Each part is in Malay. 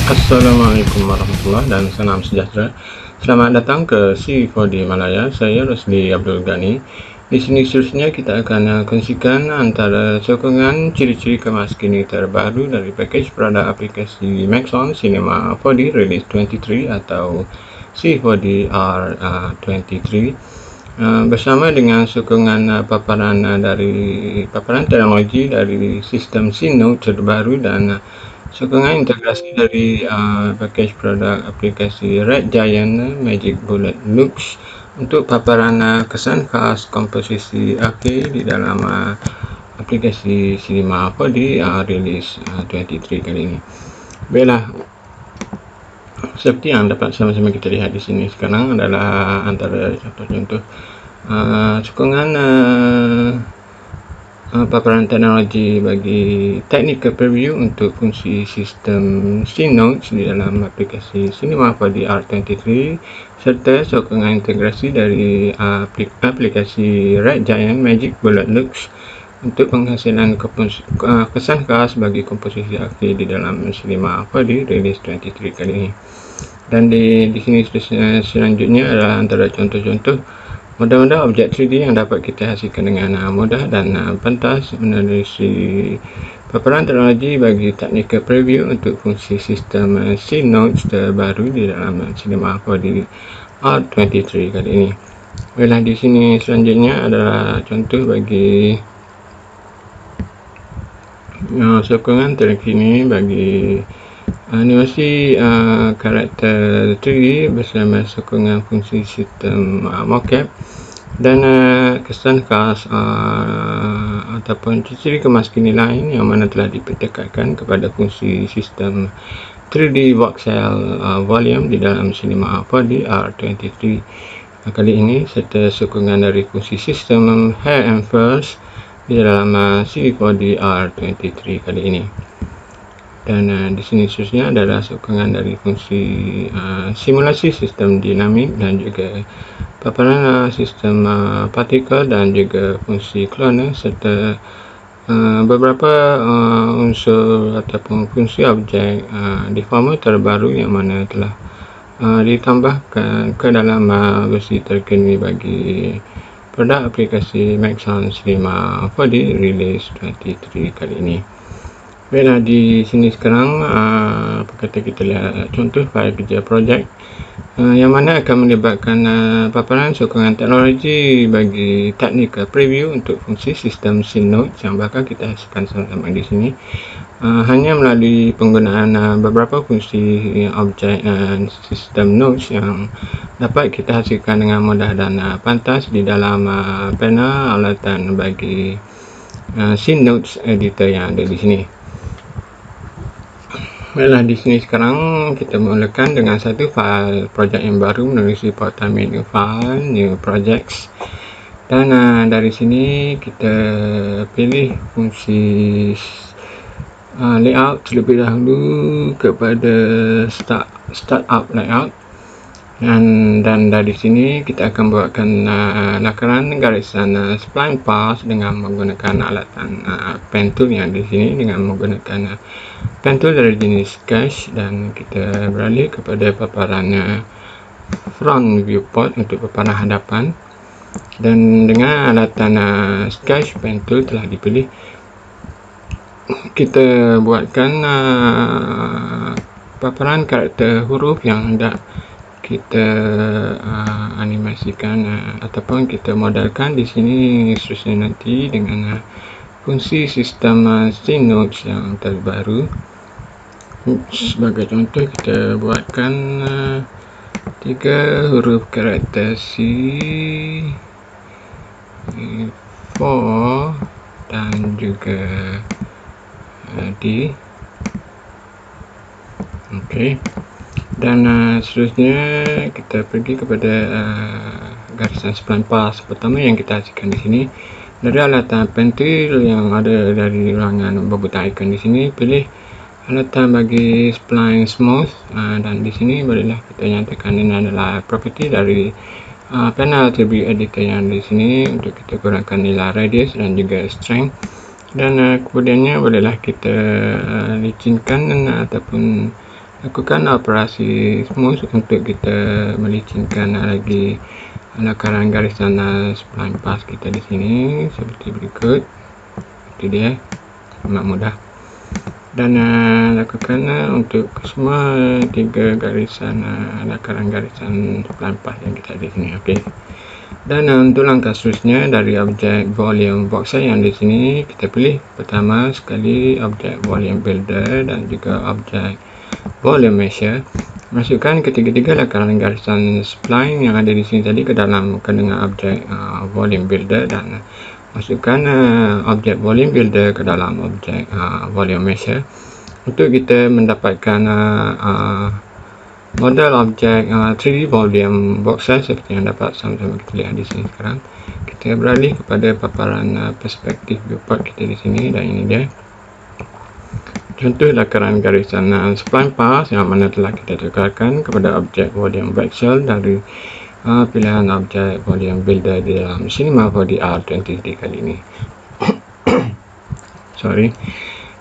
Assalamualaikum warahmatullahi dan salam sejahtera. Selamat datang ke C4D Malaya. Saya Rosli Abdul Ghani. Di sini seterusnya kita akan kongsikan antara sokongan ciri-ciri kemas kini terbaru dari pakej produk aplikasi Maxon Cinema 4D Release 23 atau C4D R23 bersama dengan sokongan paparan teknologi dari sistem C-Note terbaru dan sokongan integrasi dari pakej produk aplikasi Red Giant Magic Bullet Lux untuk paparan kesan khas komposisi akhir di dalam aplikasi Cinema 4D Release 23 kali ini. Baiklah, seperti yang dapat sama-sama kita lihat di sini sekarang adalah antara contoh-contoh sokongan paparan teknologi bagi technical preview untuk fungsi sistem C-Note di dalam aplikasi Cinema 4D R23 serta sokongan integrasi dari aplikasi Red Giant Magic Bullet Lux untuk penghasilan kesan khas bagi komposisi akhir di dalam Cinema 4D Release 23 kali ini. Dan di sini selanjutnya adalah antara contoh-contoh model-model objek 3D yang dapat kita hasilkan dengan mudah dan pantas menerusi paparan teknologi bagi technical preview untuk fungsi sistem C-Note terbaru di dalam Cinema 4D R23 kali ini. Baiklah, di sini selanjutnya adalah contoh bagi sokongan terkini bagi animasi karakter 3D bersama sokongan fungsi sistem mocap dan kesan khas ataupun ciri kemas kini lain yang mana telah dipertekatkan kepada fungsi sistem 3D voxel volume di dalam Cinema 4D R23 kali ini serta sokongan dari fungsi sistem hair and furs di dalam C4D R23 kali ini. Dan di sini seterusnya adalah sokongan dari fungsi simulasi sistem dinamik dan juga paparan sistem partikel dan juga fungsi cloner serta beberapa unsur ataupun fungsi objek deformer terbaru yang mana telah ditambahkan ke dalam versi terkini bagi produk aplikasi Maxon Cinema 4D Release 23 kali ini. Baiklah, di sini sekarang apa kata kita lihat contoh fail kerja projek yang mana akan melibatkan paparan sokongan teknologi bagi technical preview untuk fungsi sistem C-Note yang bakal kita hasilkan sama-sama di sini hanya melalui penggunaan beberapa fungsi objek sistem notes yang dapat kita hasilkan dengan mudah dan pantas di dalam panel alatan bagi C-Note editor yang ada di sini. Baiklah, di sini sekarang kita mulakan dengan satu file projek yang baru menerusi portal menu file new projects dan dari sini kita pilih fungsi layout terlebih dahulu kepada startup layout dan dari sini kita akan buatkan lakaran garisan spline path dengan menggunakan alatan pen tool yang di sini dengan menggunakan pen tool dari jenis sketch dan kita beralih kepada paparan front viewport untuk paparan hadapan dan dengan alatan sketch pen tool telah dipilih kita buatkan paparan karakter huruf yang hendak kita animasikan ataupun kita modelkan di sini seterusnya nanti dengan fungsi sistem C-Note yang terbaru. Sebagai contoh kita buatkan 3 huruf karakter C, 4 dan juga D. Okey. Dan seterusnya kita pergi kepada garisan spline path pertama yang kita hasilkan di sini dari alatan pen tool yang ada dari ruangan berbutan icon di sini. Pilih alatan bagi spline smooth dan di sini bolehlah kita nyatakan ini adalah property dari panel attribute editor yang di sini untuk kita gunakan nilai radius dan juga strength dan kemudiannya bolehlah kita licinkan ataupun lakukan operasi smooth untuk kita melicinkan lagi lakaran garisan spline pass kita di sini seperti berikut. Itu dia, sangat mudah. Dan lakukan untuk semua 3 garisan lakaran garisan spline pass yang kita ada di sini. Okey. Dan untuk langkah seterusnya dari objek volume boxer yang di sini, kita pilih pertama sekali objek volume builder dan juga objek volume measure. Masukkan ketiga-tiga lakaran garisan spline yang ada di sini tadi ke dalam dengan objek volume builder, dan masukkan objek volume builder ke dalam objek volume measure untuk kita mendapatkan model objek 3D volume boxer seperti yang dapat sama-sama kita lihat di sini sekarang. Kita beralih kepada paparan perspektif viewport kita di sini, dan ini dia contoh lakaran garisan spline pass yang mana telah kita tukarkan kepada objek volume boxer dari pilihan objek volume builder di dalam Cinema 4D R20D kali ini. Sorry.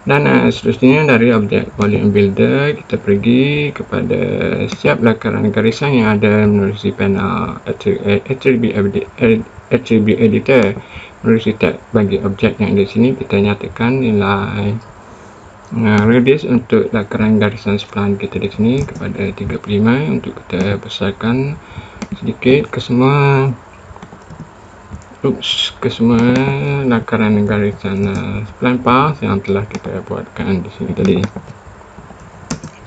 Dan seterusnya dari objek volume builder, kita pergi kepada setiap lakaran garisan yang ada menerusi panel attribute editor. Menerusi tab bagi objek yang di sini, kita nyatakan nilai radius untuk lakaran garisan spline kita di sini kepada 35 untuk kita besarkan sedikit ke semua lakaran garisan spline pass yang telah kita buatkan di sini tadi.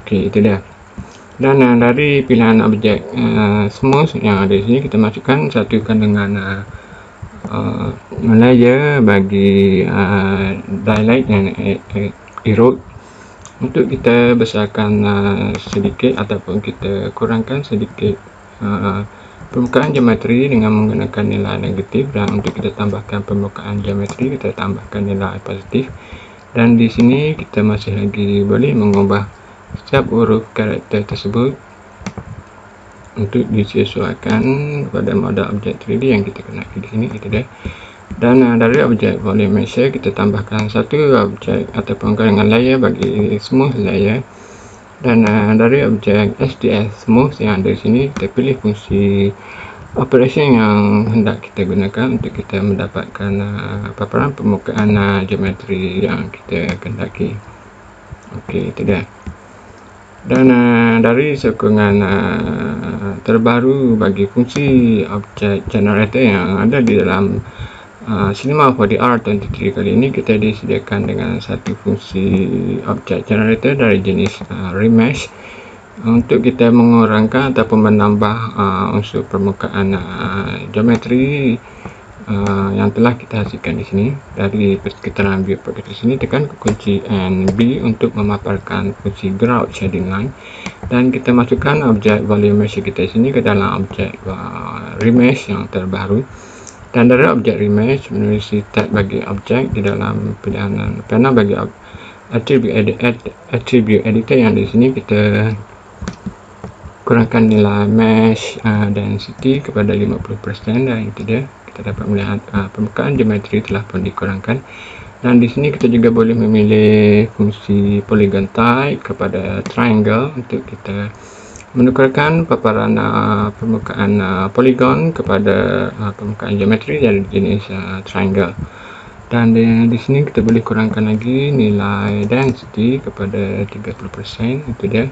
Okey, itu dia. Dan dari pilihan objek smooth yang ada di sini, kita masukkan satukan dengan layer bagi dilate dan erode untuk kita besarkan sedikit ataupun kita kurangkan sedikit permukaan geometri dengan menggunakan nilai negatif, dan untuk kita tambahkan permukaan geometri kita tambahkan nilai positif. Dan di sini kita masih lagi boleh mengubah setiap huruf karakter tersebut untuk disesuaikan kepada model objek 3D yang kita kenakan di sini. Itu dia. Dan dari objek volume measure, kita tambahkan satu objek ataupun dengan layer bagi smooth layer. Dan dari objek SDS smooth yang ada di sini, kita pilih fungsi operation yang hendak kita gunakan untuk kita mendapatkan paparan permukaan geometri yang kita kendaki. Okey, itu dia. Dan dari sokongan terbaru bagi fungsi objek generator yang ada di dalam Cinema 4D R23 kali ini, kita disediakan dengan satu fungsi objek generator dari jenis remesh untuk kita mengurangkan ataupun menambah unsur permukaan geometri yang telah kita hasilkan di sini. Dari keterangan viewport di sini, tekan kunci NB untuk memaparkan fungsi ground shading line, dan kita masukkan objek volume measure kita di sini ke dalam objek remesh yang terbaru. Dan dari objek remesh, menerusi tab bagi objek di dalam pilihan panel bagi attribute editor yang di sini, kita kurangkan nilai mesh density kepada 50%, dan itu dia, kita dapat melihat permukaan geometri telah pun dikurangkan. Dan di sini kita juga boleh memilih fungsi polygon type kepada triangle untuk kita menukarkan paparan permukaan polygon kepada permukaan geometri dari jenis triangle. Dan di sini kita boleh kurangkan lagi nilai density kepada 30%. Itu dia.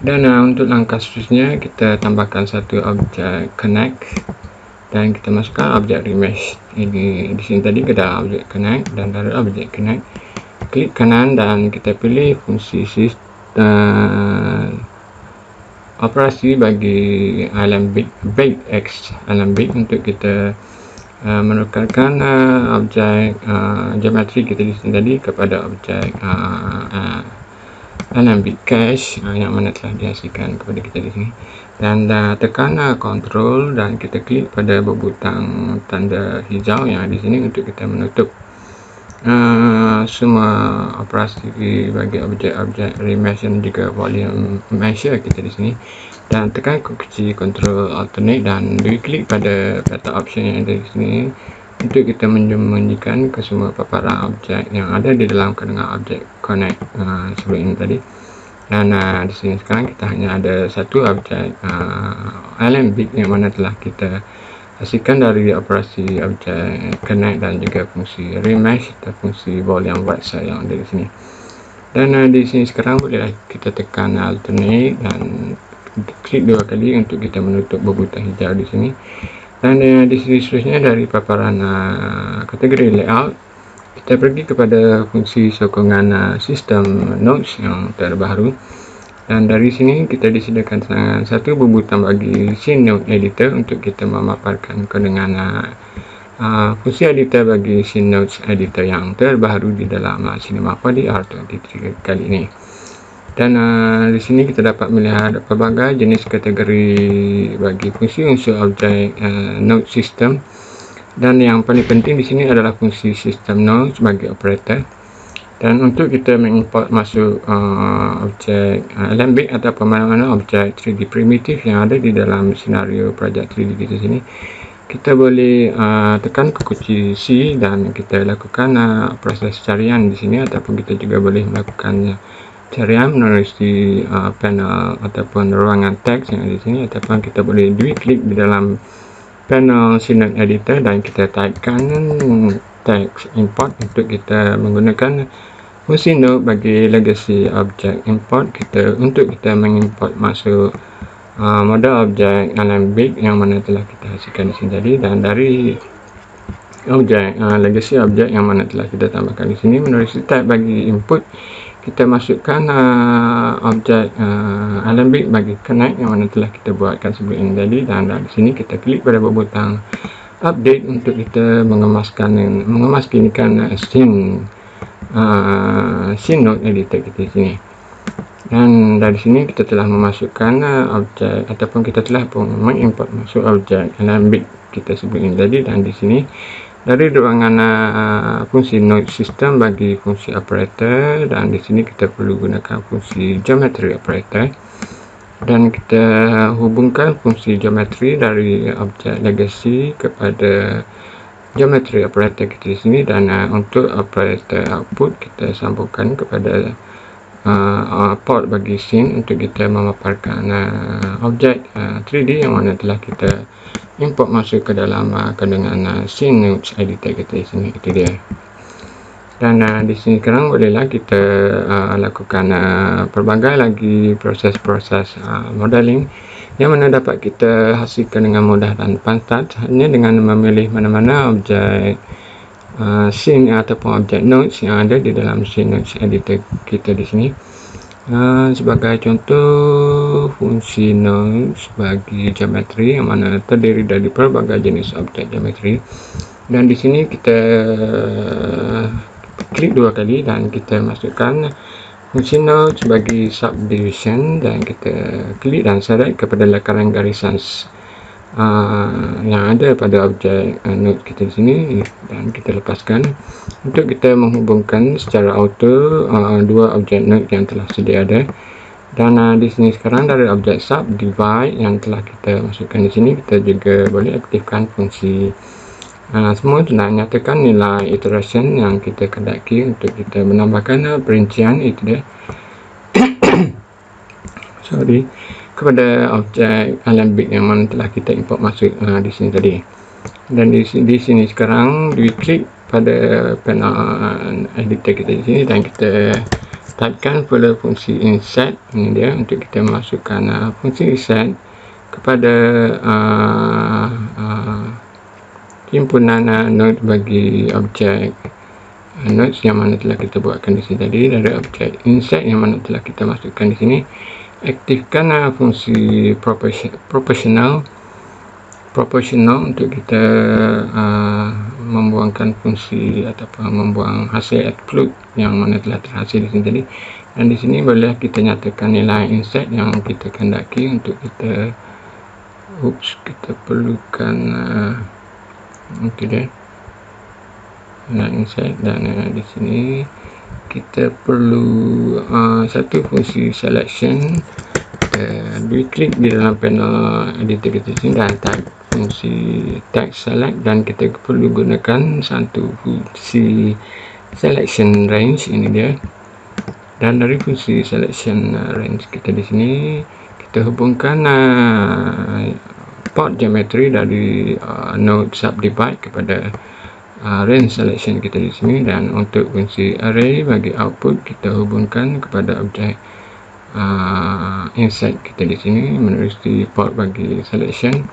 Dan untuk langkah seterusnya, kita tambahkan satu objek connect dan kita masukkan objek remesh ini di sini tadi ke dalam objek connect. Dan dari objek connect, klik kanan dan kita pilih fungsi operasi bagi alembic X alembic untuk kita menukarkan objek geometri kita di sini tadi kepada objek alembic cache yang mana telah dihasilkan kepada kita di sini. Dan tekan control dan kita klik pada butang tanda hijau yang di sini untuk kita menutup semua operasi bagi objek-objek remesh dan juga volume measure kita di sini. Dan tekan kunci control alternate dan beri klik pada peta option yang ada di sini untuk kita menyembunyikan ke semua paparan objek yang ada di dalam dengan objek connect sebelum ini tadi. Dan di sini sekarang kita hanya ada satu objek Alambik yang mana telah kita hasilkan dari operasi objek connect dan juga fungsi remesh atau fungsi volume website yang ada di sini. Dan di sini sekarang bolehlah kita tekan alternate dan klik 2 kali untuk kita menutup berbutan hijau di sini. Dan di sini seterusnya dari paparan kategori layout, kita pergi kepada fungsi sokongan sistem notes yang terbaru. Dan dari sini kita disediakan satu berbutan bagi scene note editor untuk kita memaparkan dengan fungsi editor bagi scene notes editor yang terbaru di dalam Cinema 4D R23 kali ini. Dan di sini kita dapat melihat pelbagai jenis kategori bagi fungsi unsur objek node system. Dan yang paling penting di sini adalah fungsi system node sebagai operator. Dan untuk kita mengimport masuk objek Alambik atau mana-mana objek 3D primitif yang ada di dalam senario projek 3D kita sini, kita boleh tekan kunci C dan kita lakukan proses carian di sini, ataupun kita juga boleh melakukan carian melalui panel ataupun ruangan teks yang ada di sini, ataupun kita boleh klik di dalam panel scene editor dan kita typekan teks import untuk kita menggunakan fungsi node bagi legacy object import kita untuk kita mengimport masuk model objek Alambik yang mana telah kita hasilkan di sini tadi. Dan dari objek legacy objek yang mana telah kita tambahkan di sini, melalui tab bagi input kita masukkan objek Alambik bagi connect yang mana telah kita buatkan sebelum ini tadi. Dan di sini kita klik pada butang update untuk kita mengemaskan scene node editor kita di sini. Dan dari sini kita telah memasukkan objek ataupun kita telah mengimport masuk objek Alambik kita sebelum ini tadi. Dan di sini dari ruangan fungsi node system bagi fungsi operator, dan di sini kita perlu gunakan fungsi geometry operator dan kita hubungkan fungsi geometry dari objek legacy kepada geometry operator kita di sini. Dan untuk operator output kita sambungkan kepada port bagi scene untuk kita memaparkan objek 3D yang mana telah kita import masuk ke dalam kandungan scene notes editor kita di sini. Itu dia. Dan di sini sekarang bolehlah kita lakukan pelbagai lagi proses-proses modeling yang mana dapat kita hasilkan dengan mudah dan pantas hanya dengan memilih mana-mana objek scene ataupun objek notes yang ada di dalam scene notes editor kita di sini. Sebagai contoh, fungsi nodes bagi geometri yang mana terdiri dari pelbagai jenis objek geometri. Dan di sini kita klik 2 kali dan kita masukkan fungsi node sebagai subdivision dan kita klik dan select kepada lakaran garisan yang ada pada objek node kita di sini, dan kita lepaskan untuk kita menghubungkan secara auto dua objek node yang telah sedia ada. Dan di sini sekarang dari objek subdivide yang telah kita masukkan di sini, kita juga boleh aktifkan fungsi smooth dan nyatakan nilai iteration yang kita kendaki untuk kita menambahkan perincian itu dia kepada objek Alambik yang mana telah kita import masuk di sini tadi. Dan di sini sekarang klik pada panel editor kita di sini dan kita typekan pula fungsi insert ini dia untuk kita masukkan fungsi insert kepada himpunan node bagi objek nodes yang mana telah kita buatkan di sini tadi. Dari objek insert yang mana telah kita masukkan di sini, aktifkan fungsi proportional untuk kita membuangkan fungsi ataupun membuang hasil exclude yang mana telah terhasil di sini tadi. Dan di sini boleh kita nyatakan nilai insert yang kita kehendaki untuk kita kita perlukan deh nilai insert. Dan di sini kita perlu satu fungsi selection. Kita klik di dalam panel editor kita sini dan type fungsi text select, dan kita perlu gunakan satu fungsi selection range ini dia. Dan dari fungsi selection range kita di sini, kita hubungkan port geometry dari node subdivide kepada range selection kita di sini. Dan untuk fungsi array bagi output, kita hubungkan kepada objek insert kita di sini menerusi port bagi selection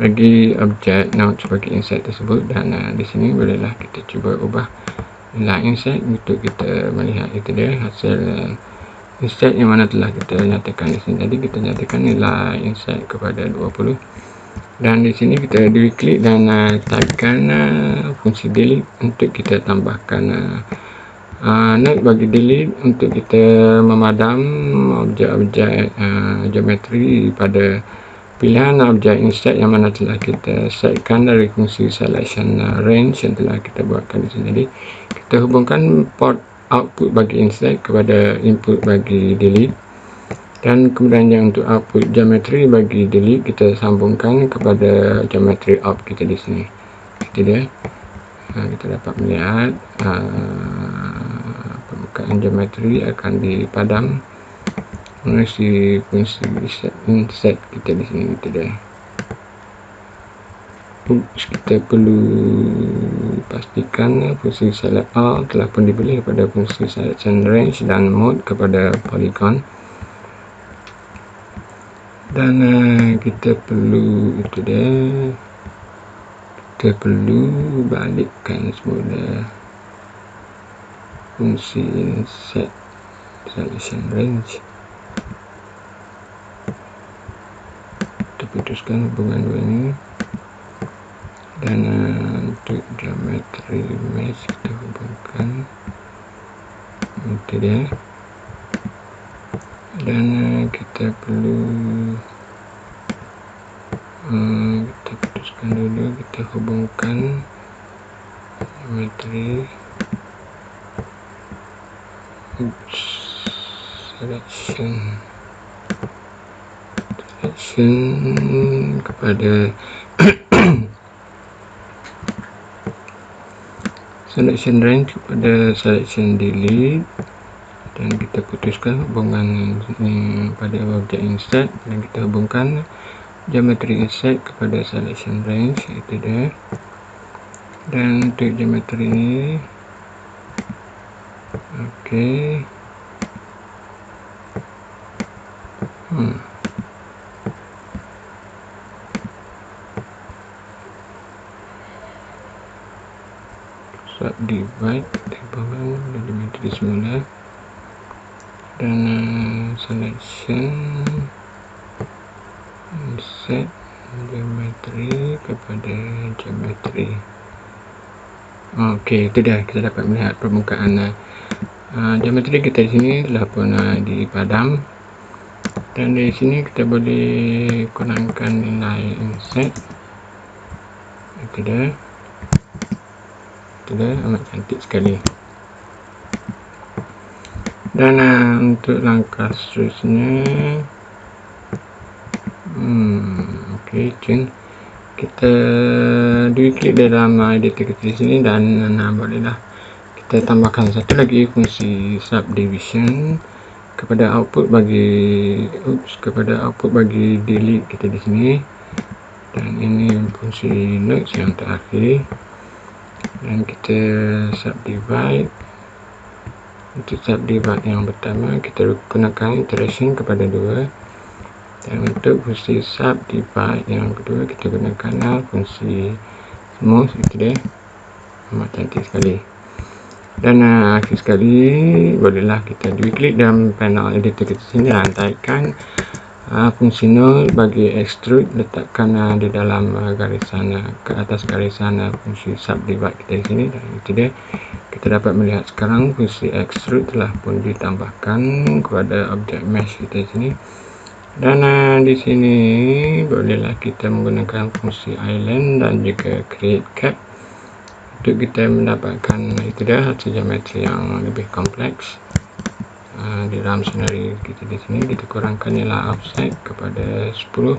bagi objek node sebagai insert tersebut. Dan di sini bolehlah kita cuba ubah nilai insert untuk kita melihat itu dia hasil insert yang mana telah kita nyatakan di sini. Jadi kita nyatakan nilai insert kepada 20, dan di sini kita double klik dan typekan fungsi delete untuk kita tambahkan node bagi delete untuk kita memadam objek-objek geometri pada pilihan objek insert yang mana telah kita setkan dari fungsi selection range yang telah kita buatkan di sini. Jadi kita hubungkan port output bagi insert kepada input bagi delete, dan kemudian yang untuk output geometri bagi delete kita sambungkan kepada geometri out kita di sini. Itu dia. Kita dapat melihat permukaan geometri akan dipadam melalui fungsi insert kita di sini. Itu dia. Kita perlu pastikan fungsi select all telah pun dibeli kepada fungsi selection range dan mode kepada polygon. Dan kita perlu itu dia, kita perlu balikkan semula fungsi insert selection range. Kita putuskan hubungan dua ini, dan untuk geometry mesh kita hubungkan itu dia. Dan kita perlu kita putuskan dulu, kita hubungkan geometri selection kepada selection range kepada selection delete, dan kita putuskan hubungan pada objek insert, dan kita hubungkan geometri insert kepada selection range. Itu dia. Dan untuk geometri ini okey, subdivide kita bangun geometri semula, dan selection insert geometri kepada geometri. Okey, itu dah kita dapat melihat permukaan geometri kita di sini telah pun dipadam, dan di sini kita boleh kurangkan nilai insert. Itu dah amat cantik sekali. Dan untuk langkah seterusnya, okey, kita double klik dalam editor kita di sini, dan bolehlah kita tambahkan satu lagi fungsi subdivision kepada output bagi delete kita di sini. Dan ini fungsi nodes yang terakhir, dan kita subdivide. Untuk subdivide yang pertama kita gunakan iteration kepada 2, dan untuk fungsi subdivide yang kedua kita gunakan fungsi smooth. Itu dia, amat cantik sekali. Dan akhir sekali bolehlah kita double klik dalam panel editor kita sini, typekan fungsi node bagi extrude, letakkan di dalam garisan ke atas garisan fungsi subdivide kita di sini. Dan itu dia, kita dapat melihat sekarang fungsi extrude telah pun ditambahkan kepada objek mesh kita di sini. Dan di sini bolehlah kita menggunakan fungsi island dan juga create cap untuk kita mendapatkan itu dia hasil geometri yang lebih kompleks. Di dalam senario kita di sini kita kurangkan nilai offset kepada 10.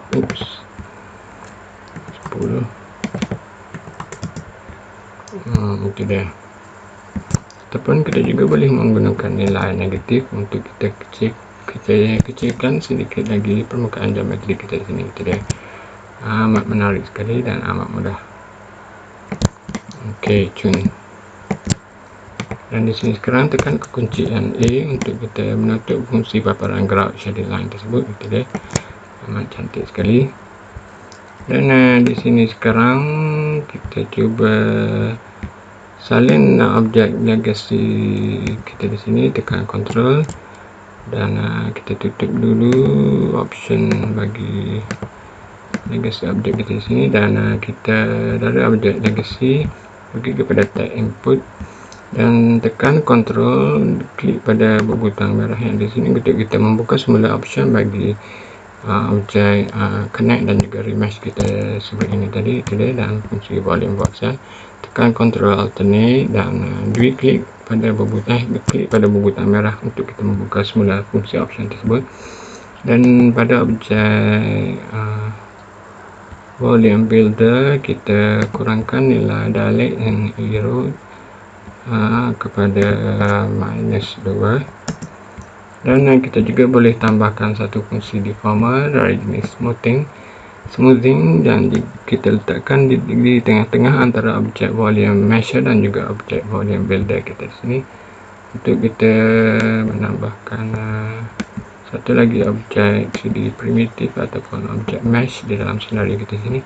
Itu dia. ataupun kita juga boleh menggunakan nilai negatif untuk kita kecilkan sedikit lagi permukaan geometri kita di sini. Itu dia. Amat menarik sekali dan amat mudah. Okey, cun. Dan di sini sekarang tekan kekuncian A untuk kita menutup fungsi paparan gerak shaded line tersebut. Itu dia. Amat cantik sekali. Dan di sini sekarang kita cuba salin objek legacy kita di sini, tekan control dan kita tutup dulu option bagi legacy objek kita di sini, dan kita dari objek legacy pergi kepada tag input dan tekan control, klik pada butang merah yang di sini untuk kita membuka semula option bagi objek connect dan juga remesh kita sebut ini tadi. Itu dia. Dan fungsi volume voxel, tekan control alternate dan dua klik pada butang merah untuk kita membuka semula fungsi option tersebut. Dan pada objek volume builder kita kurangkan nilai dialect and erode kepada -2, dan kita juga boleh tambahkan satu fungsi deformer dari jenis smoothing dan kita letakkan di tengah-tengah antara objek volume measure dan juga objek volume builder kita di sini untuk kita menambahkan satu lagi objek 3D primitif ataupun objek mesh di dalam senario kita sini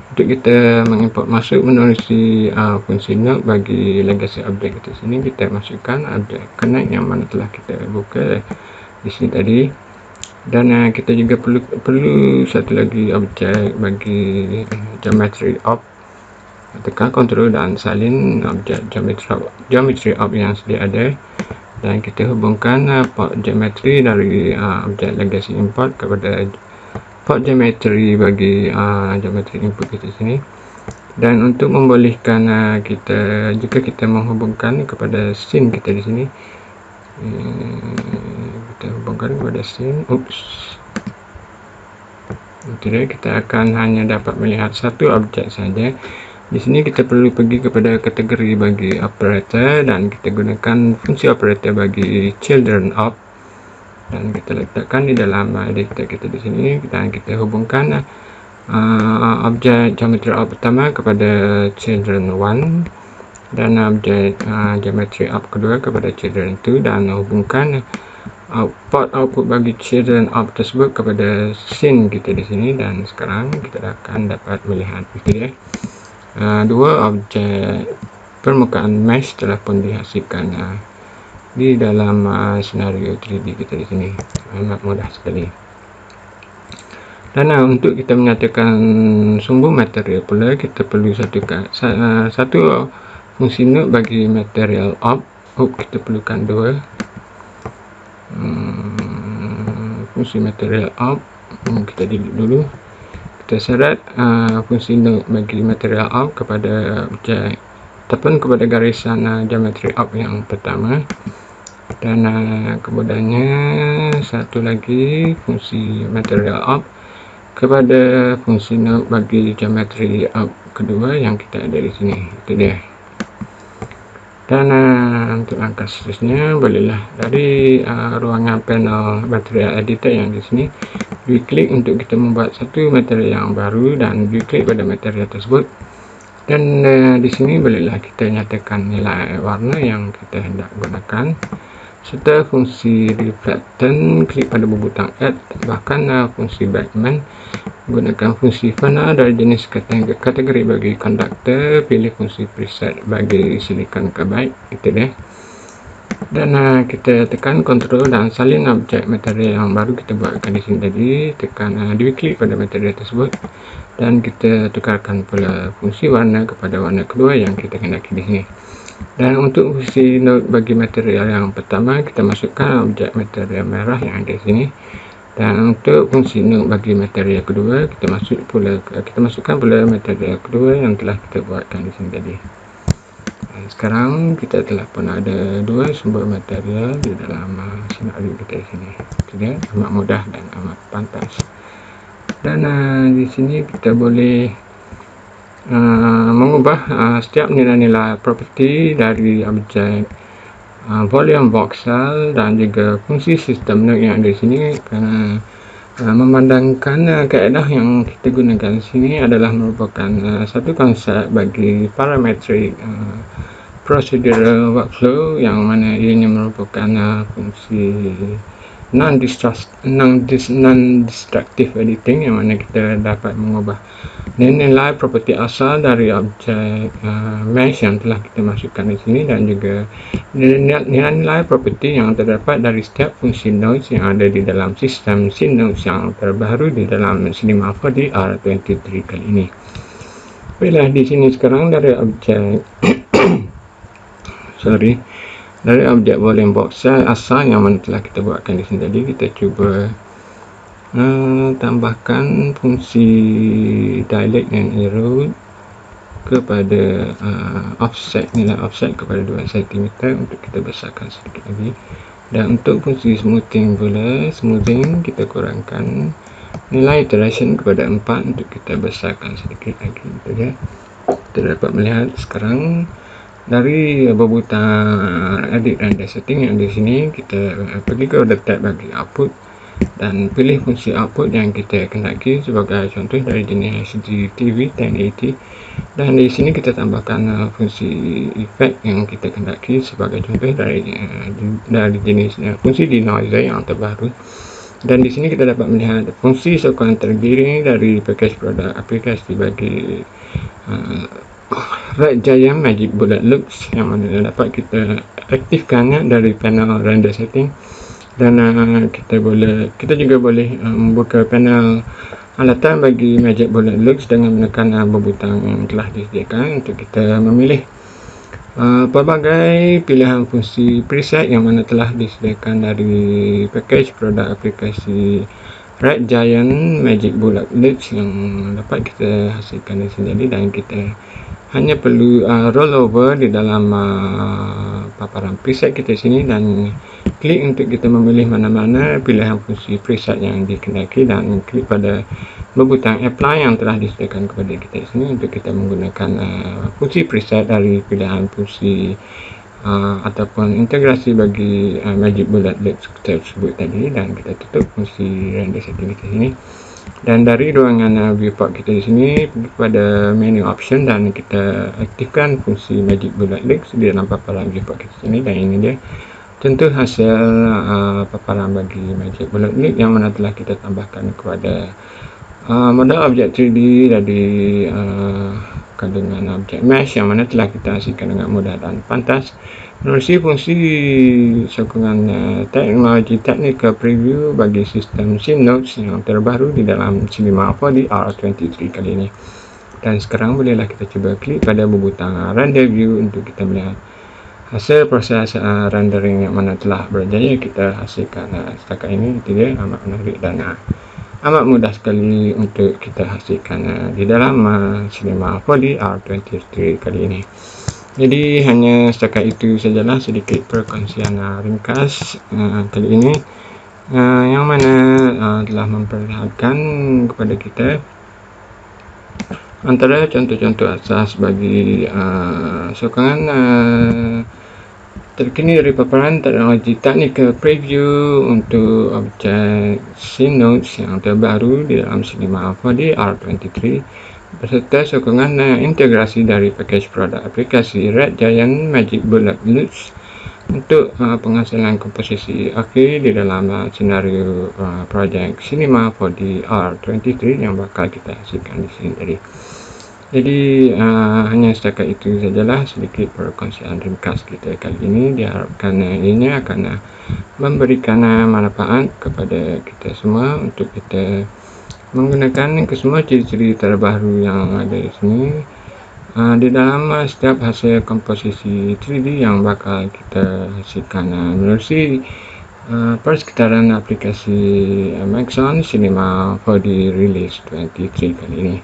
untuk kita mengimport masuk menerusi fungsi node bagi legacy objek kita sini. Kita masukkan objek connect yang mana telah kita buka di sini tadi, dan kita juga perlu satu lagi objek bagi geometry op. Tekan control dan salin objek geometry op yang sedia ada, dan kita hubungkan port geometry dari objek legacy import kepada port geometry bagi geometry input kita sini. Dan untuk membolehkan kita, jika kita menghubungkan kepada scene kita di sini, kita hubungkan kepada scene, tidak, kita akan hanya dapat melihat satu objek saja. Di sini kita perlu pergi kepada kategori bagi operator dan kita gunakan fungsi operator bagi children of, dan kita letakkan di dalam data kita di sini, dan kita hubungkan objek geometry of pertama kepada children 1 dan objek geometry of kedua kepada children 2, dan hubungkan output bagi children of tersebut kepada scene kita di sini. Dan sekarang kita akan dapat melihat itu ya, dua objek permukaan mesh telah pun dihasilkan di dalam senario 3D kita di sini. Amat mudah sekali. Dan untuk kita menyatakan sumber material pula, kita perlu satu fungsi node bagi material op. Kita perlukan dua fungsi material op. Kita delete dulu. Kita syarat fungsi node bagi material op kepada objek ataupun kepada garisan geometry op yang pertama, dan kemudiannya satu lagi fungsi material op kepada fungsi node bagi geometry op kedua yang kita ada di sini. Itu dia. Dan untuk langkah seterusnya, bolehlah dari ruangan panel material editor yang di sini, dua klik untuk kita membuat satu material yang baru dan dua klik pada material tersebut. Dan di sini bolehlah kita nyatakan nilai warna yang kita hendak gunakan serta fungsi reflectant, klik pada butang add, bahkan fungsi backman, gunakan fungsi fana dari jenis kategori bagi conductor, pilih fungsi preset bagi silicon carbide. Itu dia. Dan kita tekan control dan salin objek material yang baru kita buatkan di sini tadi, tekan dua klik pada material tersebut dan kita tukarkan pula fungsi warna kepada warna kedua yang kita hendaki di sini. Dan untuk fungsi node bagi material yang pertama, kita masukkan objek material merah yang ada di sini. Dan untuk fungsi node bagi material kedua, kita masukkan pula material kedua yang telah kita buatkan di sini tadi. Dan sekarang kita telah pun ada dua sumber material di dalam senario kita di sini. Jadi amat mudah dan amat pantas. Dan di sini kita boleh mengubah setiap nilai-nilai property dari objek volume voxel dan juga fungsi sistem note yang ada di sini, kerana memandangkan kaedah yang kita gunakan di sini adalah merupakan satu konsep bagi parametric procedural workflow, yang mana ianya merupakan fungsi non-destructive editing, yang mana kita dapat mengubah nilai properti asal dari objek mesh yang telah kita masukkan di sini, dan juga nilai-nilai properti yang terdapat dari setiap fungsi nodes yang ada di dalam sistem scene nodes yang terbaru di dalam Cinema 4D R23 kali ini. Baiklah, di sini sekarang dari objek dari objek volume voxel asal yang mana telah kita buatkan di sini tadi, kita cuba tambahkan fungsi dilate and erode kepada nilai offset kepada 2 cm untuk kita besarkan sedikit lagi. Dan untuk fungsi smoothing pula, kita kurangkan nilai iteration kepada 4 untuk kita besarkan sedikit lagi. Kita dapat melihat sekarang dari bebutang edit render setting yang di sini, kita pergi ke tab bagi output dan pilih fungsi output yang kita kendaki, sebagai contoh dari jenis HDTV 1080, dan di sini kita tambahkan fungsi efek yang kita kendaki, sebagai contoh dari jenis fungsi denoiser yang terbaru. Dan di sini kita dapat melihat fungsi sokongan tergiring dari package produk aplikasi bagi Red Giant Magic Bullet Loops, yang mana dapat kita aktifkan dari panel render setting. Dan kita juga boleh membuka panel alatan bagi Magic Bullet Loops dengan menekan bebutang yang telah disediakan untuk kita memilih pelbagai pilihan fungsi preset yang mana telah disediakan dari package produk aplikasi Red Giant Magic Bullet Loops yang dapat kita hasilkan di sini. Dan kita hanya perlu rollover di dalam paparan preset kita sini, dan klik untuk kita memilih mana-mana pilihan fungsi preset yang dikehendaki, dan klik pada bebutang apply yang telah disediakan kepada kita di sini untuk kita menggunakan fungsi preset dari pilihan fungsi ataupun integrasi bagi Magic Bullet Loops tersebut tadi. Dan kita tutup fungsi render setting kita sini, dan dari ruangan viewport kita di sini pergi kepada menu option dan kita aktifkan fungsi Magic Bullet Loops di dalam paparan viewport kita sini. Dan ini dia contoh hasil paparan bagi Magic Bullet Loops yang mana telah kita tambahkan kepada model objek 3D dari kandungan objek mesh, yang mana telah kita hasilkan dengan mudah dan pantas melalui fungsi sokongan teknologi technical preview bagi sistem scene nodes yang terbaru di dalam Cinema 4D R23 kali ini. Dan sekarang bolehlah kita cuba klik pada bebutang render view untuk kita melihat hasil proses rendering yang mana telah berjaya kita hasilkan setakat ini. Itu dia, amat menarik dan amat mudah sekali untuk kita hasilkan di dalam Cinema 4D R23 kali ini. Jadi hanya setakat itu sajalah sedikit perkongsian ringkas kali ini, yang mana telah memperlihatkan kepada kita antara contoh-contoh asas bagi sokongan terkini dari paparan teknologi technical preview untuk objek scene nodes yang terbaru di dalam Cinema 4D R23, beserta sokongan integrasi dari package produk aplikasi Red Giant Magic Bullet Loops untuk penghasilan komposisi akhir di dalam senario projek Cinema 4D R23 yang bakal kita hasilkan di sini tadi. Jadi hanya setakat itu sajalah sedikit perkongsian ringkas kita kali ini. Diharapkan ini akan memberikan manfaat kepada kita semua untuk kita menggunakan kesemua ciri-ciri terbaru yang ada di sini di dalam setiap hasil komposisi 3D yang bakal kita hasilkan melalui persekitaran aplikasi Maxon Cinema 4D Release 23 kali ini.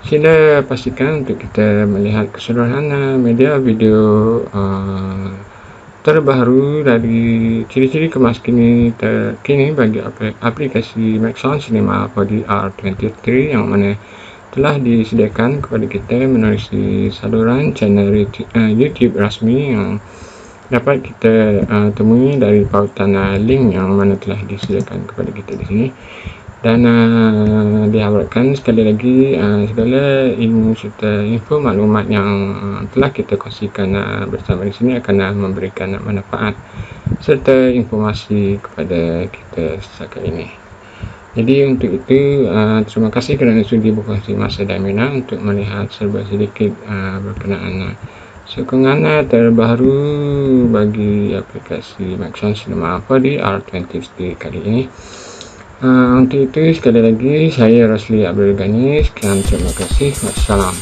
Sila pastikan untuk kita melihat keseluruhan media video terbaru dari ciri-ciri terkini bagi aplikasi Maxon Cinema 4D R23 yang mana telah disediakan kepada kita melalui saluran channel YouTube rasmi yang dapat kita temui dari pautan link yang mana telah disediakan kepada kita di sini. Dan diharapkan sekali lagi segala ilmu serta info maklumat yang telah kita kongsikan bersama di sini akan memberikan manfaat serta informasi kepada kita setakat ini. Jadi untuk itu terima kasih kerana sudi berkongsi masa dan minat untuk melihat serba sedikit berkenaan sokongan terbaru bagi aplikasi Maxon Cinema di R20 kali ini. Untuk itu sekali lagi saya Rosli Abdul Ghani, sekian, terima kasih, wassalam.